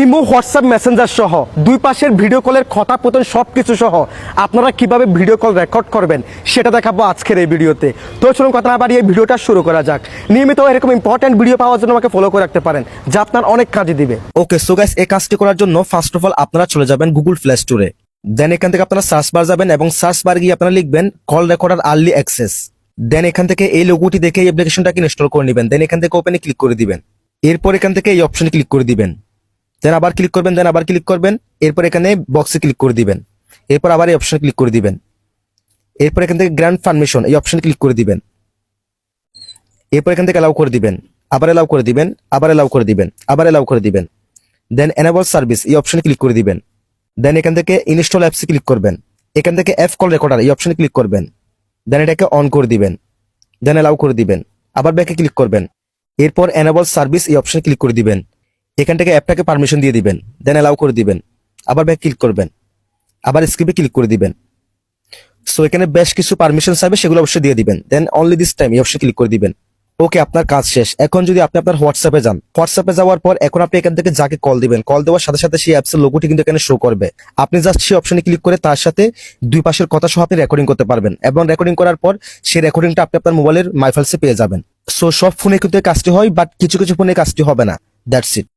Imo, WhatsApp, Messenger সহ দুই পাশের ভিডিও কলের কথা পতন সবকিছু সহ আপনারা কিভাবে ভিডিও কল রেকর্ড করবেন সেটা দেখাবো আজকের এই ভিডিওতে। তো চলুন কথা না বাড়িয়ে এই ভিডিওটা শুরু করা যাক। নিয়মিত এরকম ইম্পর্টেন্ট ভিডিও পাওয়ার জন্য আমাকে ফলো করে রাখতে পারেন, যা আপনার অনেক কাজে দিবে। ওকে সো গাইস, এই কাজটি করার জন্য ফার্স্ট অফ অল আপনারা চলে যাবেন গুগল প্লে স্টোরে। দেন এখান থেকে আপনারা সার্চ বার যাবেন এবং সার্চ বার গিয়ে আপনারা লিখবেন কল রেকর্ডার আর্লি অ্যাক্সেস। দেন এখান থেকে এই লোগোটি দেখে এই অ্যাপ্লিকেশনটাকে ইনস্টল করে নেবেন। দেন এখান থেকে ওপেনে ক্লিক করে দিবেন। এরপর এখান থেকে এই অপশনে ক্লিক করে দিবেন। দেন আবার ক্লিক করবেন, দেন আবার ক্লিক করবেন। এরপর এখানে বক্সে ক্লিক করে দিবেন। এরপর আবার এই অপশনে ক্লিক করে দিবেন। এরপর এখান থেকে গ্র্যান্ড পারমিশন এই অপশনে ক্লিক করে দিবেন। এরপর এখান থেকে অ্যালাউ করে দিবেন, আবার অ্যালাউ করে দিবেন, আবার অ্যালাউ করে দিবেন, আবার অ্যালাউ করে দিবেন। দেন এনেবল সার্ভিস এই অপশনে ক্লিক করে দিবেন। দেন এখান থেকে ইনস্টল অ্যাপসে ক্লিক করবেন। এখান থেকে অ্যাপ কল রেকর্ডার এই অপশনে ক্লিক করবেন। দেন এটাকে অন করে দিবেন। দেন অ্যালাউ করে দিবেন, আবার ব্যাকে ক্লিক করবেন। এরপর এনেবল সার্ভিস এই অপশনে ক্লিক করে দিবেন। এখান থেকে অ্যাপটাকে পারমিশন দিয়ে দিবেন। দেন অ্যালাউ করে দিবেন, আবার ব্যাক ক্লিক করবেন, আবার স্কিপে ক্লিক করে দিবেন। সো এখানে বেশ কিছু পারমিশন চাইবে, সেগুলো অবশ্যই দিয়ে দিবেন। দেন অনলি দিস টাইম এই অপশনে ক্লিক করে দিবেন। ওকে, আপনার কাজ শেষ। এখন যদি আপনি আপনার হোয়াটসঅ্যাপে যান, হোয়াটসঅ্যাপে যাওয়ার পর এখন আপনি এখান থেকে যাকে কল দিবেন, কল দেওয়ার সাথে সাথে সেই অ্যাপসের লোগোটি কিন্তু এখানে শো করবে। আপনি জাস্ট সেই অপশনে ক্লিক করে তার সাথে দুই পাশের কথা সহ আপনি রেকর্ডিং করতে পারবেন এবং রেকর্ডিং করার পর সেই রেকর্ডিংটা আপনি আপনার মোবাইলের মাইফাইলসে পেয়ে যাবেন। সো সব ফোনে কিন্তু এই কাজটি হয়, বাট কিছু কিছু ফোনে কাজটি হবে না। That's it.